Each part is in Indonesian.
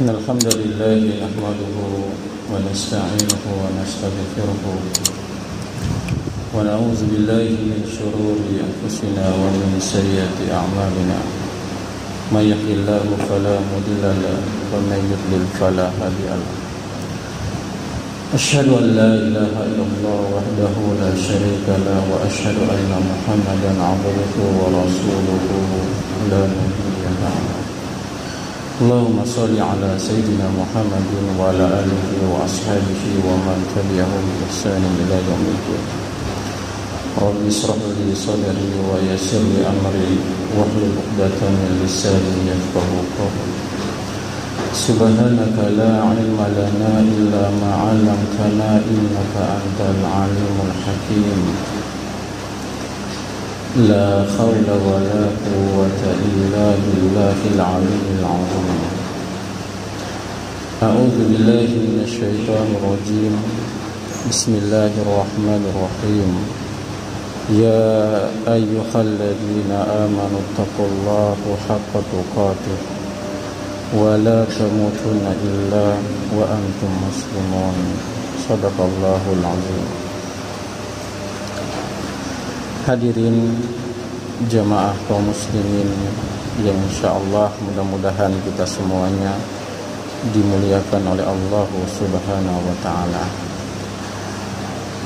إن الحمد لله نحمده ونستعينه ونستغفره ونعوذ بالله من شرور أنفسنا ومن سيئات أعمالنا من يهده الله فلا مضل له ومن يضلل فلا هادي له أشهد أن لا إله إلا الله وحده لا شريك له وأشهد أن محمدا عبده ورسوله لا نبي بعده اللهم صل على سيدنا محمد وعلى آله وأصحابه ومن تبعهم بإحسان إلى يوم الدين رب اشرح لي صدري ويسر لي أمري واحلل عقدة من لساني يفقهوا قولي سبحانك لا علم لنا إلا ما علمتنا إنك أنت العليم الحكيم لا حول ولا قوة إلا بالله العلي العظيم أعوذ بالله من الشيطان الرجيم بسم الله الرحمن الرحيم يا أيها الذين آمنوا اتقوا الله حق تقاته ولا تموتن إلا وأنتم مسلمون صدق الله العظيم. Hadirin jamaah kaum muslimin yang insyaallah mudah-mudahan kita semuanya dimuliakan oleh Allah Subhanahu wa taala.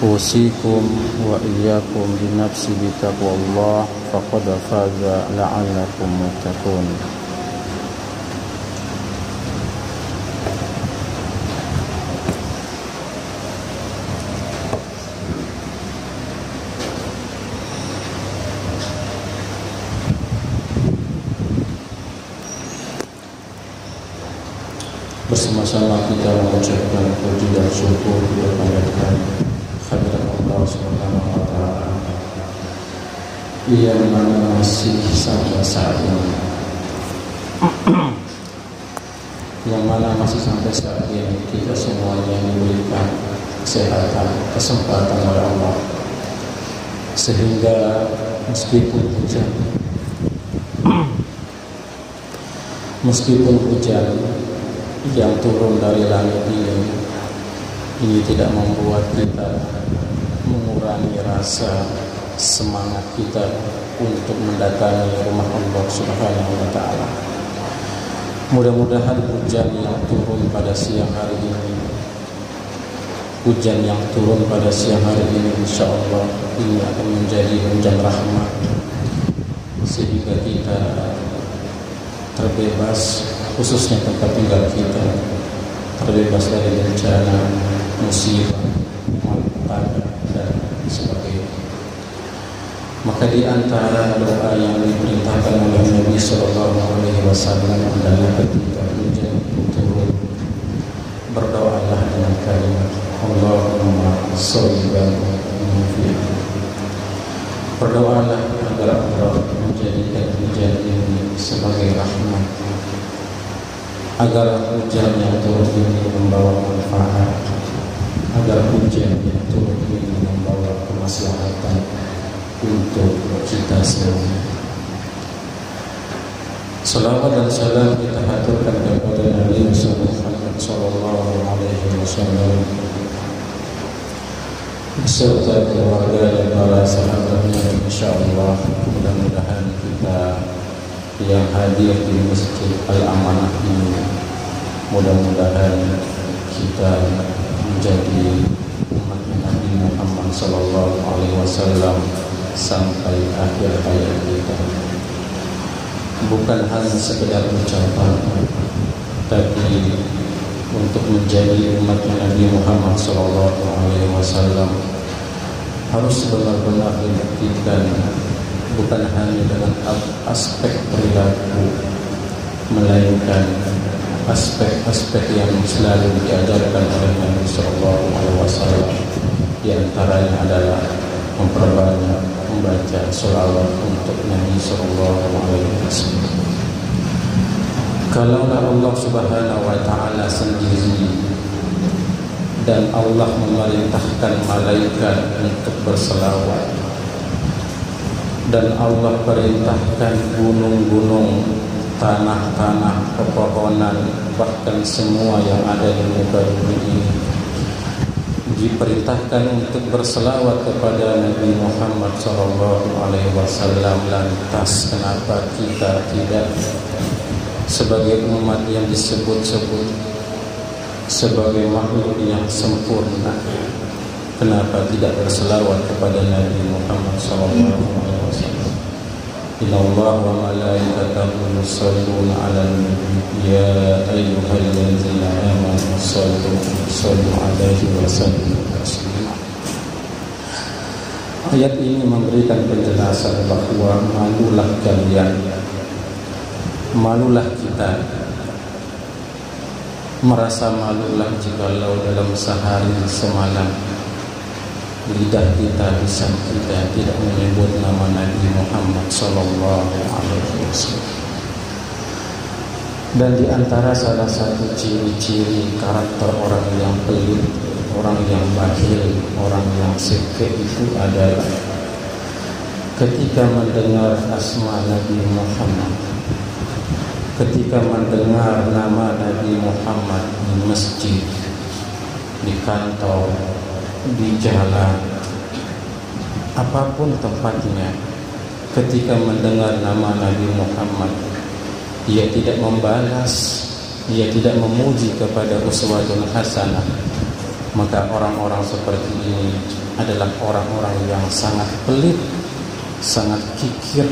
Usikum wa iyyakum binafsi bitaqwallah faqad faza la'allakum muttaqun. Bersama-sama kita mengucapkan puji dan syukur kepada hadirat Allah Subhanahu wa taala yang mana masih sampai saat ini kita semuanya diberikan kesehatan, kesempatan oleh Allah sehingga meskipun hujan yang turun dari langit ini tidak membuat kita mengurangi rasa semangat kita untuk mendatangi rumah Allah Subhanahu wa taala. Mudah-mudahan hujan yang turun pada siang hari ini insyaallah ini akan menjadi hujan rahmat sehingga kita terbebas, khususnya tempat tinggal kita terbebas dari bencana, musibah, malapetaka dan sebagainya. Maka di antara doa yang diperintahkan oleh Nabi Sallallahu Alaihi Wasallam adalah ketika hujan turun, berdoalah dengan kalimat Allahumma shayyiban nafi'an. Berdoalah agar Allah menjadikan hujan ini sebagai rahmat, agar hujan yang turun ini membawa manfaat, agar hujan yang turun ini membawa kemaslahatan untuk kita semua. Salawat dan salam kita haturkan kepada Nabi Muhammad sallallahu alaihi wasallam beserta keluarga dan para sahabatnya. Insyaallah mudah-mudahan kita yang hadir di Masjid Al-Amanah ini, mudah-mudahan kita menjadi umat Nabi Muhammad sallallahu alaihi wasallam sampai akhir hayat kita. Bukan hanya sekedar ucapan, tapi untuk menjadi umat Nabi Muhammad sallallahu alaihi wasallam harus benar-benar dibuktikan, bukan hanya dengan aspek perilaku, melainkan aspek-aspek yang selalu diajarkan oleh Nabi Sallallahu Alaihi Wasallam. Di antaranya adalah memperbanyak membaca sholawat untuk Nabi Sallallahu Alaihi Wasallam. Kalaulah Allah Subhanahu Wa Taala sendiri dan Allah memerintahkan malaikat untuk berselawat, dan Allah perintahkan gunung-gunung tanah-tanah, pepohonan, bahkan semua yang ada di muka bumi ini diperintahkan untuk berselawat kepada Nabi Muhammad SAW. Lantas kenapa kita tidak sebagai umat yang disebut-sebut sebagai makhluk yang sempurna, kenapa tidak berselawat kepada Nabi Muhammad SAW? Inna Allah wa malaikatahu yusalluna 'alan nabi ya ayyuhallazina amanu sallu 'alaihi wa sallimu taslima. Ayat ini memberikan penjelasan bahwa malulah kalian, malulah kita, merasa malulah jikalau dalam sehari semalam lidah kita, lisan kita tidak menyebut nama Nabi Muhammad sallallahu alaihi wasallam. Dan di antara salah satu ciri-ciri karakter orang yang pelit, orang yang bakhil, orang yang sekeh itu adalah ketika mendengar asma Nabi Muhammad, ketika mendengar nama Nabi Muhammad di masjid, di kantor, di jalan, apapun tempatnya, ketika mendengar nama Nabi Muhammad, ia tidak membalas, ia tidak memuji kepada uswatun hasanah, maka orang-orang seperti ini adalah orang-orang yang sangat pelit, sangat kikir.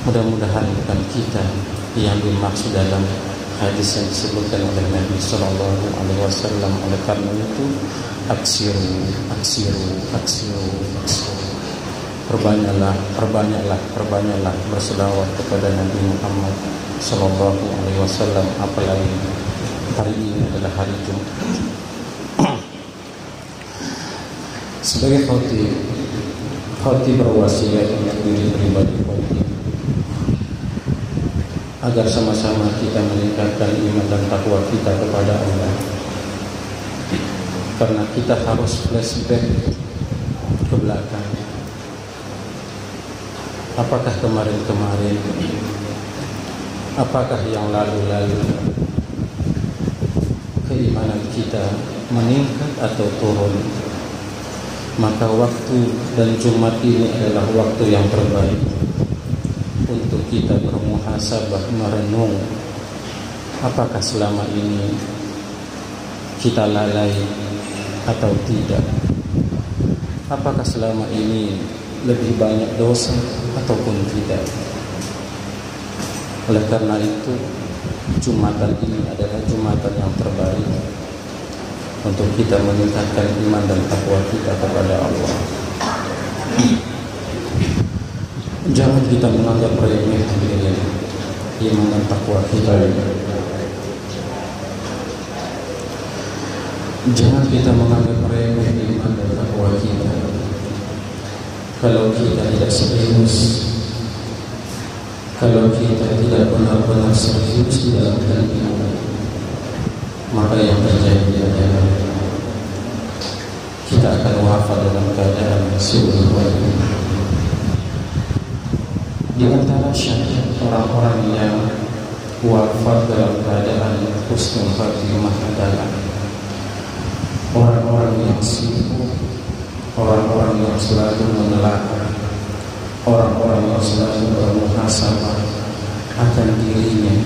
Mudah-mudahan bukan kita yang dimaksud dalam hadis yang disebutkan oleh Nabi Sallallahu Alaihi Wasallam. Oleh karena itu, aksiru, perbanyaklah berselawat kepada Nabi Muhammad Sallallahu Alaihi Wasallam. Apalagi hari ini adalah hari Jumat. Sebagai khotib berwasiat untuk diri pribadi agar sama-sama kita meningkatkan iman dan takwa kita kepada Allah. Karena kita harus flashback ke belakang. Apakah kemarin-kemarin, apakah yang lalu-lalu, keimanan kita meningkat atau turun? Maka waktu dan Jumat ini adalah waktu yang terbaik untuk kita bermuhasabah, merenung apakah selama ini kita lalai atau tidak, apakah selama ini lebih banyak dosa ataupun tidak. Oleh karena itu, Jumatan ini adalah Jumatan yang terbaik untuk kita meningkatkan iman dan takwa kita kepada Allah. Jangan kita menganggap remeh iman dan takwa kita. Jangan kita menganggap remeh iman dan takwa kita. Kalau kita tidak serius, kalau kita tidak benar-benar serius di dalam iman, maka yang terjadi adalah kita akan wafat dalam keadaan subhanallah. Di antara syarat orang-orang yang wafat dalam keadaan husnul khatimah adalah orang-orang yang sibuk, orang-orang yang selalu menelaah, orang-orang yang selalu bermuhasabah akan dirinya.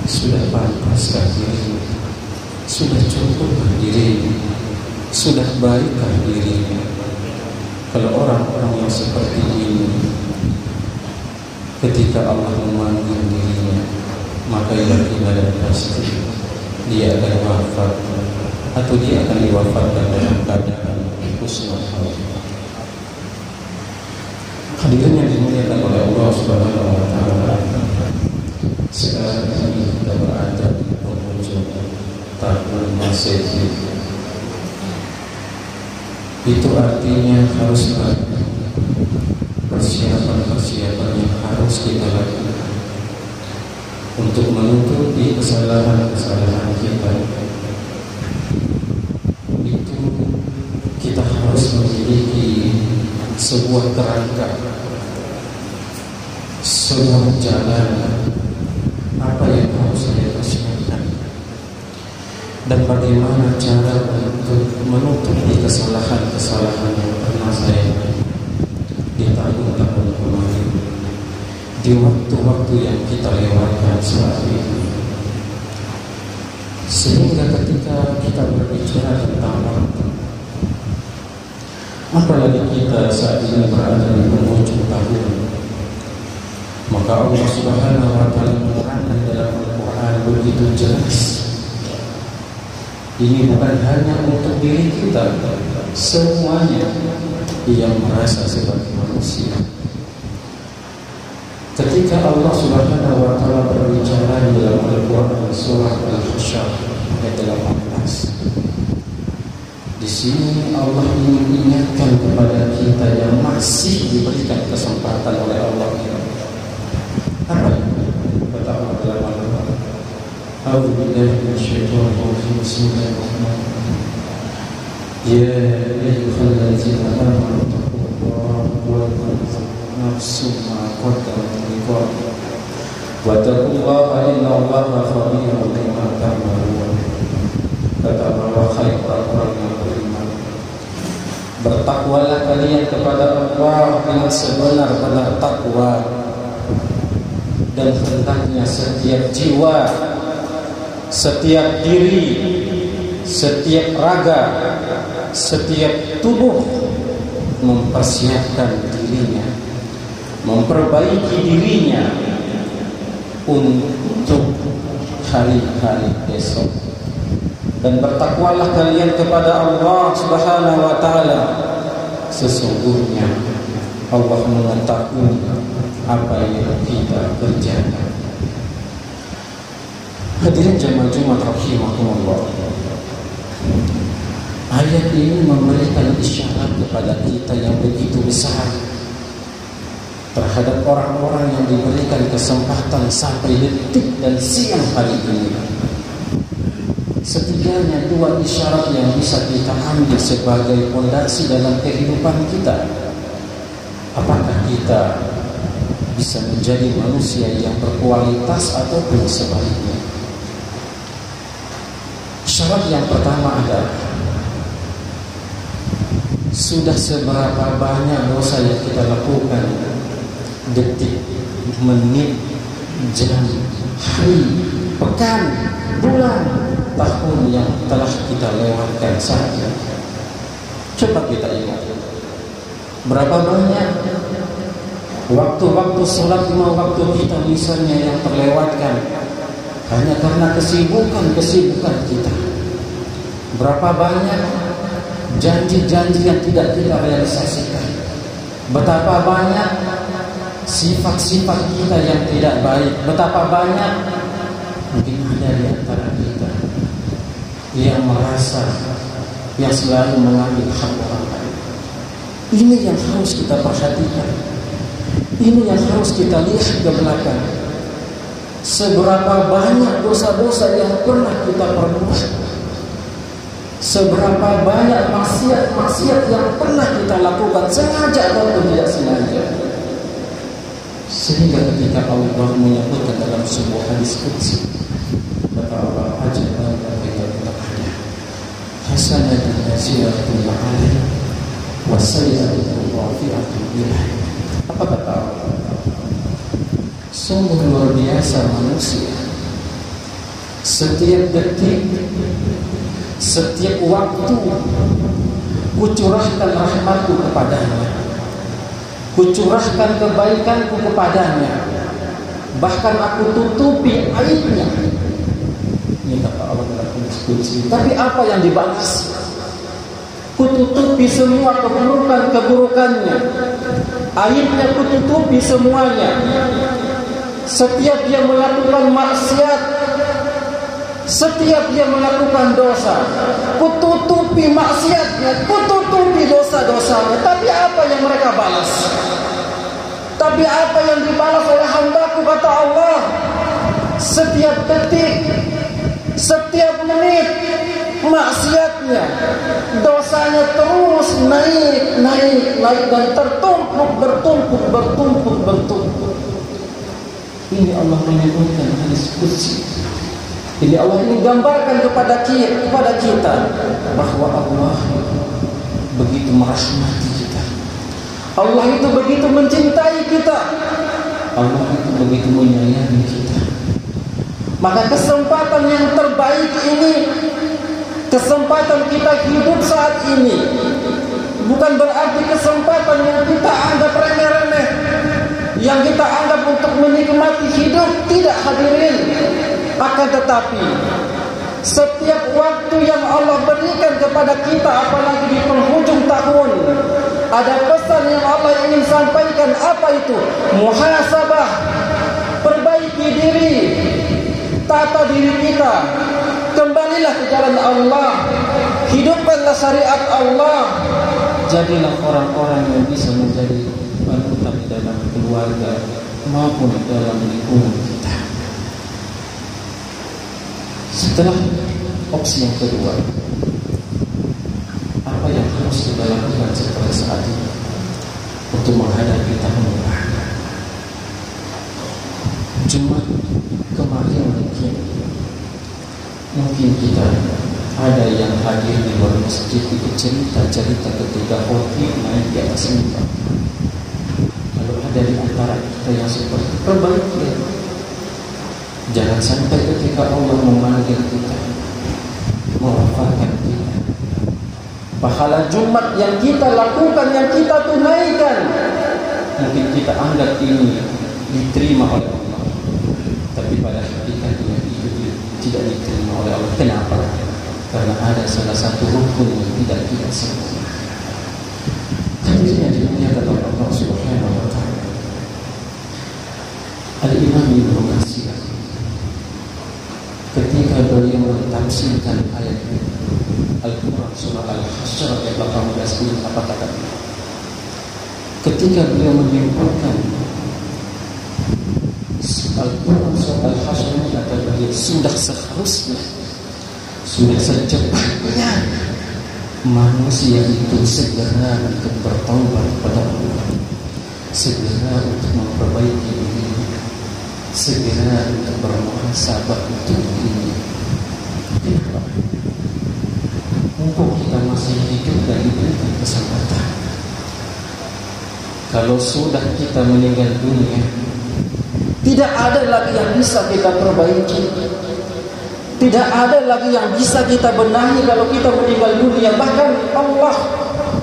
Sudah pantaskah dirinya? Sudah cukupkah dirinya? Sudah baikkah dirinya? Kalau orang-orang yang seperti ini, ketika Allah memanggil dirinya, maka yakinlah dan pasti dia akan wafat atau dia akan diwafatkan dalam keadaan husnul khatimah. Hadirin yang dimuliakan oleh Allah Subhanahu wa taala, sekarang ini kita berada di penghujung tahun Masehi. Itu artinya harus banyak persiapan yang harus kita lakukan untuk menutupi kesalahan-kesalahan kita. Itu kita harus memiliki sebuah kerangka sebuah jalan apa yang harus saya persiapkan dan bagaimana cara untuk menutupi kesalahan-kesalahan yang pernah saya di tahun-tahun kemarin, di waktu-waktu yang kita lewatkan saat ini. Sehingga ketika kita berbicara tentang waktu, apalagi kita saat ini berada di penghujung tahun, maka Allah Subhanahu wa Ta'ala menerangkan dalam Al-Quran begitu jelas. Ini bukan hanya untuk diri kita, semuanya yang merasa sebagai manusia. Ketika Allah Subhanahu wa Ta'ala berbicara dalam Al-Quran surah Al-Hasyr ayat 18, di sini Allah ingin ingatkan kepada kita yang masih diberikan kesempatan oleh Allah. Apa itu? Pertama dalam Al-Quran, A'udzu billahi minasyaitonir rajim. Bismillahirrahmanirrahim. Ya ayyuhallazina amanu taqullaha wa tanzur nafsum ma qaddamat lighad wa taqullaha innallaha khabirun bima ta'malun. Katakanlah khairan orang yang beriman, bertakwalah kalian kepada Allah dengan sebenar-benar takwa, dan hendaknya setiap jiwa, setiap diri, setiap raga, setiap tubuh mempersiapkan dirinya, memperbaiki dirinya untuk hari-hari besok. Dan bertakwalah kalian kepada Allah Subhanahu wa Ta'ala, sesungguhnya Allah mengetahui apa yang kita kerjakan. Hadirin jamaah Jumat rahimakumullah, ayat ini memberikan isyarat kepada kita yang begitu besar terhadap orang-orang yang diberikan kesempatan sampai detik dan siang hari ini. Setidaknya dua isyarat yang bisa kita ambil sebagai fondasi dalam kehidupan kita. Apakah kita bisa menjadi manusia yang berkualitas ataupun sebaliknya? Syarat yang pertama adalah, sudah seberapa banyak dosa yang kita lakukan, detik, menit, jam, hari, pekan, bulan, tahun yang telah kita lewatkan saja. Coba kita ingat, berapa banyak waktu-waktu sholat 5 waktu kita misalnya yang terlewatkan hanya karena kesibukan kita. Berapa banyak janji-janji yang tidak kita realisasikan. Betapa banyak sifat-sifat kita yang tidak baik. Betapa banyak mungkin ada di antara kita yang merasa, yang selalu mengambil hak orang lain. Ini yang harus kita perhatikan. Ini yang harus kita lihat ke belakang. Seberapa banyak dosa-dosa yang pernah kita perbuat, seberapa banyak maksiat yang pernah kita lakukan, sengaja atau tidak sengaja. Sehingga ketika Allah menyebutkan dalam sebuah hadis qudsi, kata Allah, ajaban hasanatun yasiratun ma'alih wa sayyi'atun rafi'atun ilaih. Apa kata Allah? Sungguh luar biasa manusia. Setiap detik, setiap waktu, kucurahkan rahmatku kepadanya, kucurahkan kebaikanku kepadanya, bahkan aku tutupi aibnya. Ini kata Allah dalam hadis qudsi. Tapi apa yang dibalas? Kututupi semua keburukannya, aibnya kututupi semuanya. Setiap dia melakukan maksiat, setiap dia melakukan dosa, kututupi maksiatnya, kututupi dosa-dosanya. Tapi apa yang mereka balas? Tapi apa yang dibalas oleh hambaku, kata Allah? Setiap detik, setiap menit, maksiatnya, dosanya terus naik dan bertumpuk. Ini Allah menyebutkan hadis qudsi. Ini Allah ingin gambarkan kepada kita bahwa Allah begitu merahmati kita. Allah itu begitu mencintai kita. Allah itu begitu menyayangi kita. Maka kesempatan yang terbaik ini, kesempatan kita hidup saat ini, bukan berarti kesempatan yang kita anggap remeh-remeh, yang kita anggap untuk menikmati hidup. Tidak, hadirin. Akan tetapi setiap waktu yang Allah berikan kepada kita, apalagi di penghujung tahun, ada pesan yang Allah ingin sampaikan. Apa itu? Muhasabah. Perbaiki diri, tata diri kita, kembalilah ke jalan Allah, hidupkanlah syariat Allah. Jadilah orang-orang yang bisa menjadi panutan dalam keluarga maupun dalam lingkungan kita. Setelah opsi yang kedua, apa yang harus kita lakukan setelah saat ini untuk menghadapi tahun baru? Jumat kemarin mungkin kita ada yang hadir di luar masjid, itu cerita-cerita ketika khotib naik di atas mimbar. Kalau ada di antara kita yang seperti perbaiki, jangan sampai ketika Allah memanggil kita, mewafatkan kita, pahala Jumat yang kita lakukan, yang kita tunaikan, mungkin kita anggap ini diterima oleh Allah, tapi pada hakikatnya itu tidak diterima oleh Allah. Kenapa? Karena ada salah satu rukun yang tidak kita sempurna. Hadisnya dimuliakan oleh Allah Subhanahu wa taala. Al-Imam Ibnu Katsir ketika beliau mentafsirkan ayat Al-Quran surah Al-Hasyr ayat 18 ini, apa kata-kata? Ketika beliau menyimpulkan Al-Quran surah Al-Hasyr ini, kata beliau, sudah seharusnya, sudah secepatnya manusia itu segera untuk bertaubat kepada Allah, segera untuk memperbaiki diri, segera untuk bermuhasabah untuk diri. Kenapa? Mumpung kita masih hidup dan diberikan kesempatan. Kalau sudah kita meninggal dunia, tidak ada lagi yang bisa kita perbaiki, tidak ada lagi yang bisa kita benahi kalau kita meninggal dunia.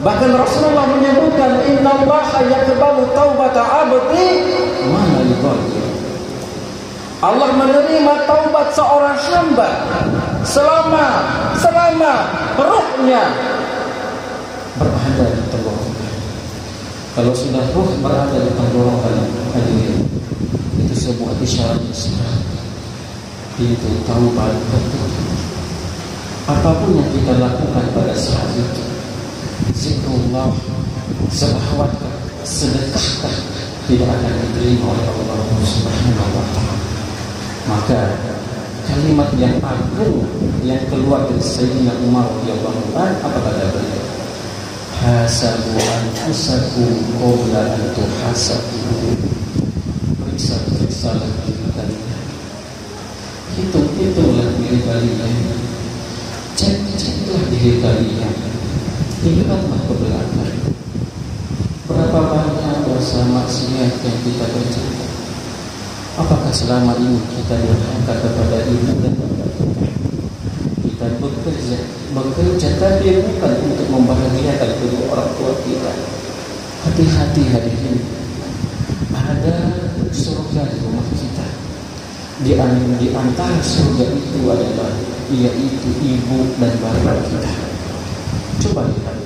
Bahkan Rasulullah menyebutkan, innallaha yaqbalu taubata abdi ma yudhil. Allah menerima taubat seorang hamba selama ruhnya berada di tenggorokan. Kalau sudah ruh berada di tenggorokan, itu sebuah isyarat besar. Itu taubat betul. Apapun yang kita lakukan pada saat itu, zikrullah, selawat, sedekah, tidak akan diterima oleh Allah Subhanahu wa taala. Maka kalimat yang agung yang keluar dari Sayyidina Umar radhiyallahu anhu, apa kata beliau? Hasabu anfusakum qabla an tuhasabu. Periksa-periksalah diri kalian, hitung-hitunglah diri kalian, cek-ceklah diri kalian, lihatlah ke belakang, berapa banyak dosa maksiat yang kita kerjakan. Apakah selama ini kita durhaka kepada ibu dan bapak kita? Kita bekerja tapi bukan untuk membahagiakan kedua orang tua kita. Hati-hati hadirin, ada surga di rumah kita. Di antara surga itu adalah yaitu ibu dan bapak kita. Coba lihat,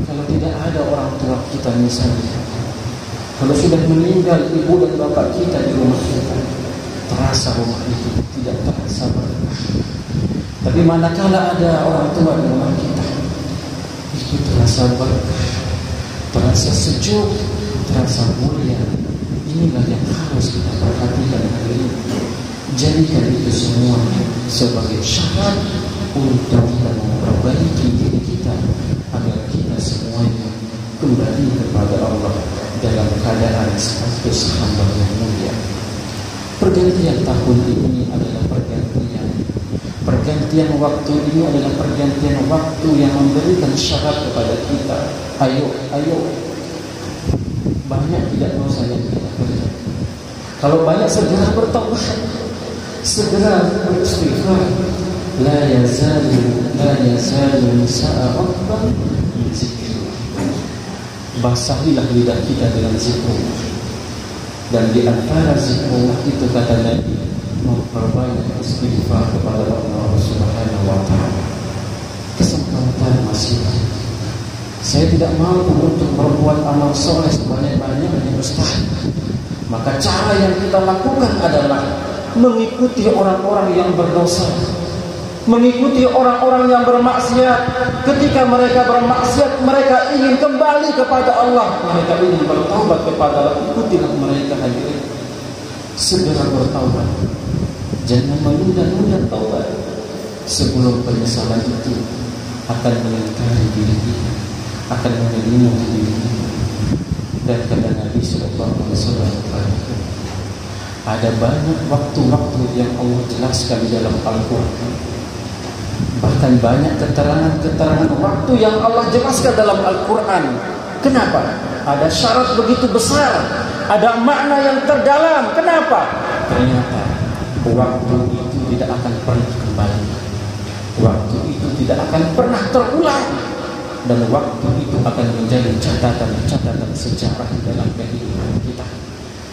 kalau tidak ada orang tua kita misalnya, kalau sudah meninggal ibu dan bapak kita di rumah kita, terasa rumah itu tidak terasa berkah. Tapi manakala ada orang tua di rumah kita, itu terasa berkah, terasa sejuk, terasa mulia. Inilah yang harus kita perhatikan hari ini. Jadikan itu semua sebagai syarat untuk kita memperbaiki diri kita, agar kita semuanya kembali kepada Allah dalam keadaan status hamba yang mulia. Pergantian tahun ini adalah pergantian waktu ini adalah pergantian waktu yang memberikan syarat kepada kita. Ayo, banyak tidak dosa yang kita kerjakan. Kalau banyak, segera bertaubat, segera beristighfar. La yazalu sa'a rabban zikrillah. Basahilah lidah kita dengan zikrullah. Dan di antara zikrullah itu, kata Nabi, memperbanyak istighfar kepada Allah Subhanahu wa ta'ala. Kesempatan masih ada. Saya tidak mampu untuk berbuat amal soleh sebanyak-banyaknya, mustahil. Maka cara yang kita lakukan adalah mengikuti orang-orang yang berdosa, mengikuti orang-orang yang bermaksiat. Ketika mereka bermaksiat, mereka ingin kembali kepada Allah, mereka ingin bertaubat kepada Allah. Ikutilah mereka, hadirin. Segera bertaubat, jangan menunda-nunda taubat, sebelum penyesalan itu akan mengingkari diri kita, akan menyelimuti diri kita. Dan kata Nabi sallallahu alaihi wasallam, ada banyak waktu-waktu yang Allah jelaskan di dalam Al-Quran. Bahkan banyak keterangan-keterangan waktu yang Allah jelaskan dalam Al-Quran. Kenapa? Ada syarat begitu besar, ada makna yang terdalam. Kenapa? Ternyata waktu itu tidak akan pernah kembali, waktu itu tidak akan pernah terulang, dan waktu itu akan menjadi catatan sejarah di dalam kehidupan kita.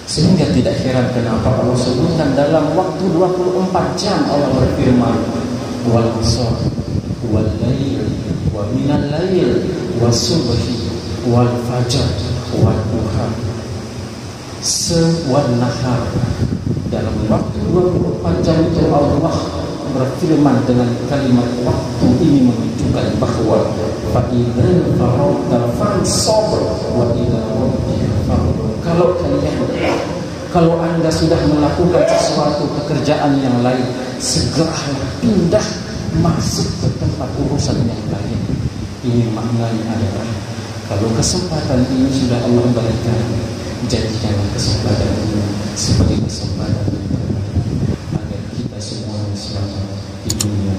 Sehingga tidak heran kenapa Allah sebutkan dalam waktu 24 jam Allah berfirman, wal asr wal lail wa minal lail wasubhi wal fajr wal duha wan nahar. Dalam waktu 24 jam itu Allah berfirman dengan kalimat waktu ini menunjukkan bahwa fa idzal faragta fansab wa idza rabbika farghab. Kalau Anda sudah melakukan sesuatu pekerjaan yang lain, segeralah pindah masuk ke tempat urusan yang lain. Ini maknanya adalah, kalau kesempatan ini sudah Allah berikan, jadikanlah kesempatan ini sebagai kesempatan agar kita semua selamat di dunia